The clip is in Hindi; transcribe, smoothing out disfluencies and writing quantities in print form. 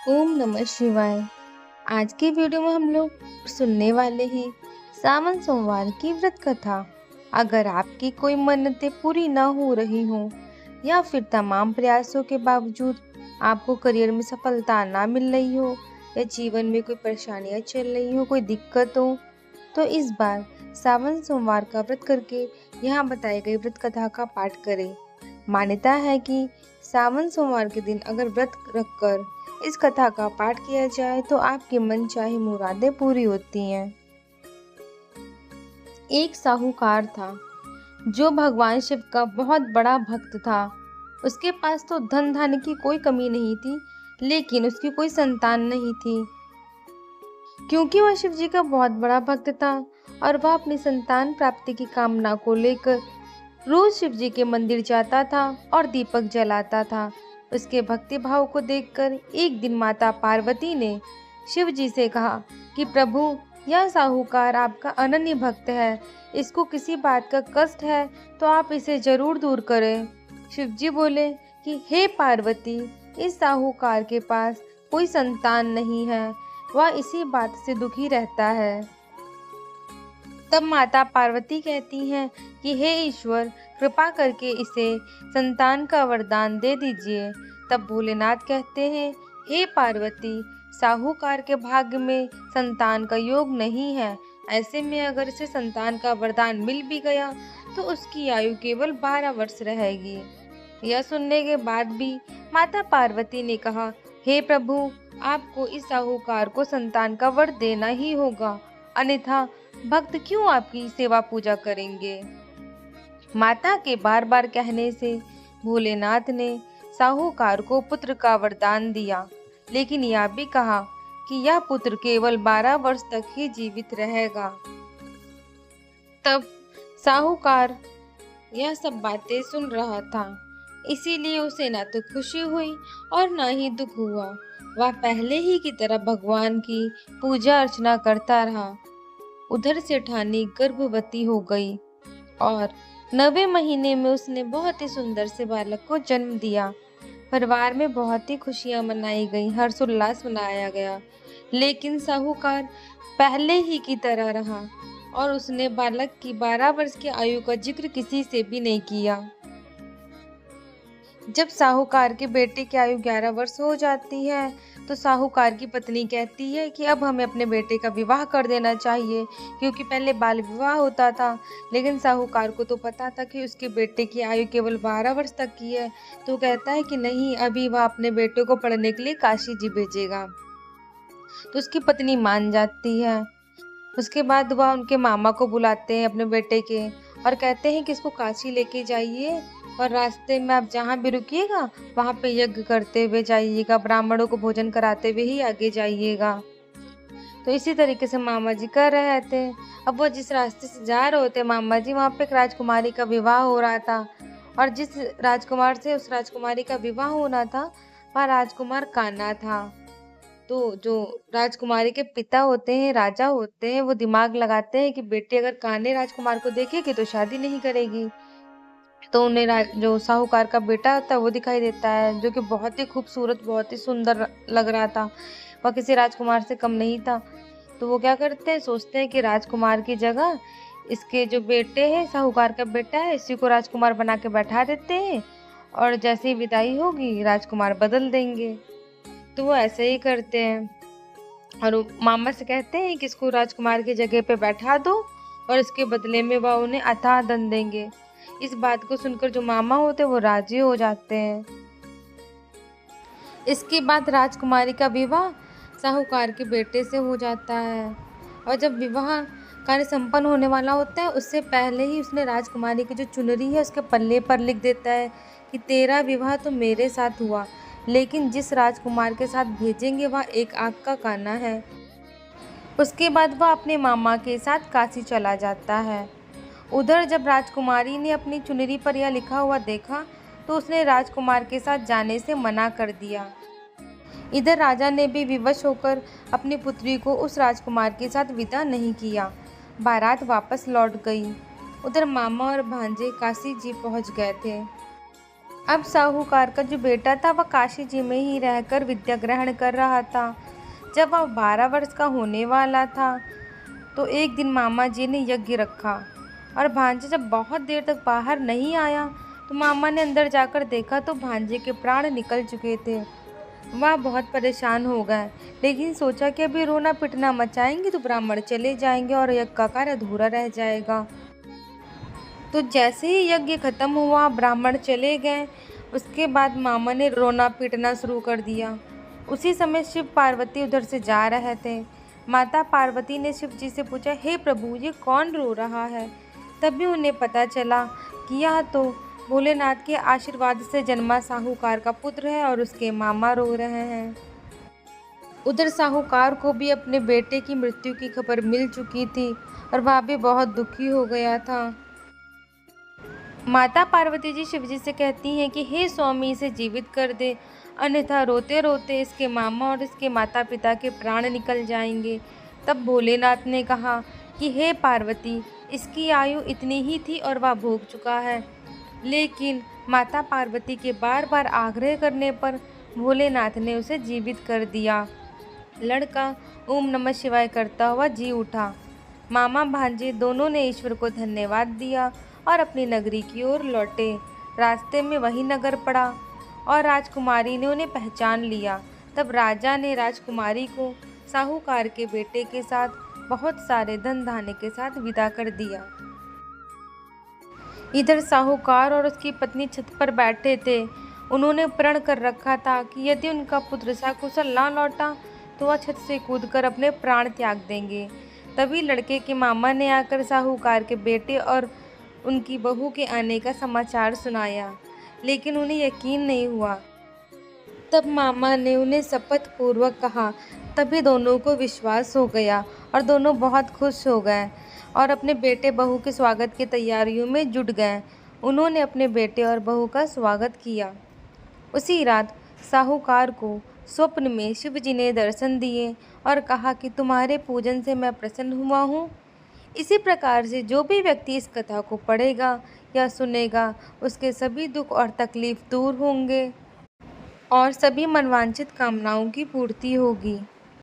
ओम नमः शिवाय। आज की वीडियो में हम लोग सुनने वाले हैं सावन सोमवार की व्रत कथा। अगर आपकी कोई मन्नतें पूरी ना हो रही हो या फिर तमाम प्रयासों के बावजूद आपको करियर में सफलता ना मिल रही हो या जीवन में कोई परेशानियां चल रही हो, कोई दिक्कत हो, तो इस बार सावन सोमवार का व्रत करके यहाँ बताई गई व्रत कथा का पाठ करें। मान्यता है कि सावन सोमवार के दिन अगर व्रत रखकर इस कथा का पाठ किया जाए तो आपकी मनचाही मुरादें पूरी होती हैं। एक साहूकार था जो भगवान शिव का बहुत बड़ा भक्त था। उसके पास तो धन धान्य की कोई कमी नहीं थी, लेकिन उसकी कोई संतान नहीं थी। क्योंकि वह शिव जी का बहुत बड़ा भक्त था और वह अपनी संतान प्राप्ति की कामना को लेकर रोज शिव जी के मंदिर जाता था और दीपक जलाता था। उसके भक्ति भाव को देखकर एक दिन माता पार्वती ने शिव जी से कहा कि प्रभु, यह साहूकार आपका अनन्य भक्त है, इसको किसी बात का कष्ट है तो आप इसे जरूर दूर करें। शिव जी बोले कि हे पार्वती, इस साहूकार के पास कोई संतान नहीं है, वह इसी बात से दुखी रहता है। तब माता पार्वती कहती हैं कि हे ईश्वर, कृपा करके इसे संतान का वरदान दे दीजिए। तब भोलेनाथ कहते हैं, हे पार्वती, साहूकार के भाग्य में संतान का योग नहीं है। ऐसे में अगर इसे संतान का वरदान मिल भी गया तो उसकी आयु केवल 12 वर्ष रहेगी। यह सुनने के बाद भी माता पार्वती ने कहा, हे प्रभु, आपको इस साहूकार को संतान का वर देना ही होगा, अन्यथा भक्त क्यों आपकी सेवा पूजा करेंगे। माता के बार बार कहने से भोलेनाथ ने साहूकार को पुत्र का वरदान दिया, लेकिन यह भी कहा कि यह पुत्र केवल 12 वर्ष तक ही जीवित रहेगा। तब साहूकार यह सब बातें सुन रहा था, इसीलिए उसे ना तो खुशी हुई और ना ही दुख हुआ। वह पहले ही की तरह भगवान की पूजा अर्चना करता रहा। उधर सेठानी गर्भवती हो गई और 9वें महीने में उसने बहुत ही सुंदर से बालक को जन्म दिया। परिवार में बहुत ही खुशियां मनाई गई, हर्षोल्लास मनाया गया। लेकिन साहूकार पहले ही की तरह रहा और उसने बालक की 12 वर्ष की आयु का जिक्र किसी से भी नहीं किया। जब साहूकार के बेटे की आयु 11 वर्ष हो जाती है तो साहूकार की पत्नी कहती है कि अब हमें अपने बेटे का विवाह कर देना चाहिए, क्योंकि पहले बाल विवाह होता था। लेकिन साहूकार को तो पता था कि उसके बेटे की आयु केवल 12 वर्ष तक की है, तो कहता है कि नहीं, अभी वह अपने बेटे को पढ़ने के लिए काशी जी भेजेगा। तो उसकी पत्नी मान जाती है। उसके बाद वह उनके मामा को बुलाते हैं अपने बेटे के और कहते हैं कि इसको काशी लेके जाइए और रास्ते में आप जहाँ भी रुकिएगा वहाँ पे यज्ञ करते हुए जाइएगा, ब्राह्मणों को भोजन कराते हुए ही आगे जाइएगा। तो इसी तरीके से मामा जी कर रहे थे। अब वो जिस रास्ते से जा रहे होते मामा जी, वहाँ पे एक राजकुमारी का विवाह हो रहा था और जिस राजकुमार से उस राजकुमारी का विवाह होना था वह राजकुमार कान्हा था। तो जो राजकुमारी के पिता होते हैं, राजा होते हैं, वो दिमाग लगाते हैं कि बेटी अगर कान्हे राजकुमार को देखेगी तो शादी नहीं करेगी। तो उन्हें जो साहूकार का बेटा होता है वो दिखाई देता है, जो कि बहुत ही खूबसूरत, बहुत ही सुंदर लग रहा था। वह किसी राजकुमार से कम नहीं था। तो वो क्या करते हैं, सोचते हैं कि राजकुमार की जगह इसके जो बेटे हैं, साहूकार का बेटा है, इसी को राजकुमार बना के बैठा देते हैं और जैसे ही विदाई होगी राजकुमार बदल देंगे। तो वो ऐसे ही करते हैं और मामा से कहते हैं कि इसको राजकुमार की जगह पे बैठा दो और इसके बदले में वह उन्हें अथाह धन देंगे। इस बात को सुनकर जो मामा होते हैं वो राजी हो जाते हैं। इसके बाद राजकुमारी का विवाह साहूकार के बेटे से हो जाता है और जब विवाह कार्य संपन्न होने वाला होता है उससे पहले ही उसने राजकुमारी की जो चुनरी है उसके पल्ले पर लिख देता है कि तेरा विवाह तो मेरे साथ हुआ, लेकिन जिस राजकुमार के साथ भेजेंगे वह एक आँख का काना है। उसके बाद वह अपने मामा के साथ काशी चला जाता है। उधर जब राजकुमारी ने अपनी चुनरी पर यह लिखा हुआ देखा तो उसने राजकुमार के साथ जाने से मना कर दिया। इधर राजा ने भी विवश होकर अपनी पुत्री को उस राजकुमार के साथ विदा नहीं किया। बारात वापस लौट गई। उधर मामा और भांजे काशी जी पहुंच गए थे। अब साहूकार का जो बेटा था वह काशी जी में ही रहकर विद्या ग्रहण कर रहा था। जब वह 12 वर्ष का होने वाला था तो एक दिन मामा जी ने यज्ञ रखा और भांजा जब बहुत देर तक बाहर नहीं आया तो मामा ने अंदर जाकर देखा तो भांजे के प्राण निकल चुके थे। वह बहुत परेशान हो गए, लेकिन सोचा कि अभी रोना पिटना मचाएंगे तो ब्राह्मण चले जाएंगे और यज्ञ का कार्य अधूरा रह जाएगा। तो जैसे ही यज्ञ खत्म हुआ ब्राह्मण चले गए, उसके बाद मामा ने रोना पीटना शुरू कर दिया। उसी समय शिव पार्वती उधर से जा रहे थे। माता पार्वती ने शिव जी से पूछा, हे प्रभु, ये कौन रो रहा है? तभी उन्हें पता चला कि यह तो भोलेनाथ के आशीर्वाद से जन्मा साहूकार का पुत्र है और उसके मामा रो रहे हैं। उधर साहूकार को भी अपने बेटे की मृत्यु की खबर मिल चुकी थी और वह भी बहुत दुखी हो गया था। माता पार्वती जी शिव जी से कहती हैं कि हे स्वामी, इसे जीवित कर दे, अन्यथा रोते रोते इसके मामा और इसके माता पिता के प्राण निकल जाएंगे। तब भोलेनाथ ने कहा कि हे पार्वती, इसकी आयु इतनी ही थी और वह भोग चुका है। लेकिन माता पार्वती के बार बार आग्रह करने पर भोलेनाथ ने उसे जीवित कर दिया। लड़का ओम नमः शिवाय करता हुआ जी उठा। मामा भांजे दोनों ने ईश्वर को धन्यवाद दिया और अपनी नगरी की ओर लौटे। रास्ते में वही नगर पड़ा और राजकुमारी ने उन्हें पहचान लिया। तब राजा ने राजकुमारी को साहूकार के बेटे के साथ बहुत सारे धन धान्य के साथ विदा कर दिया। इधर साहूकार और उसकी पत्नी छत पर बैठे थे। उन्होंने प्रण कर रखा था कि यदि उनका पुत्र सकुशल ना लौटा तो वह छत से कूदकर अपने प्राण त्याग देंगे। तभी लड़के के मामा ने आकर साहूकार के बेटे और उनकी बहू के आने का समाचार सुनाया, लेकिन उन्हें यकीन नहीं हुआ। तब मामा ने उन्हें शपथ पूर्वक कहा। तभी दोनों को विश्वास हो गया और दोनों बहुत खुश हो गए और अपने बेटे बहू के स्वागत की तैयारियों में जुट गए। उन्होंने अपने बेटे और बहू का स्वागत किया। उसी रात साहूकार को स्वप्न में शिव जी ने दर्शन दिए और कहा कि तुम्हारे पूजन से मैं प्रसन्न हुआ हूँ। इसी प्रकार से जो भी व्यक्ति इस कथा को पढ़ेगा या सुनेगा उसके सभी दुख और तकलीफ दूर होंगे और सभी मनवांछित कामनाओं की पूर्ति होगी।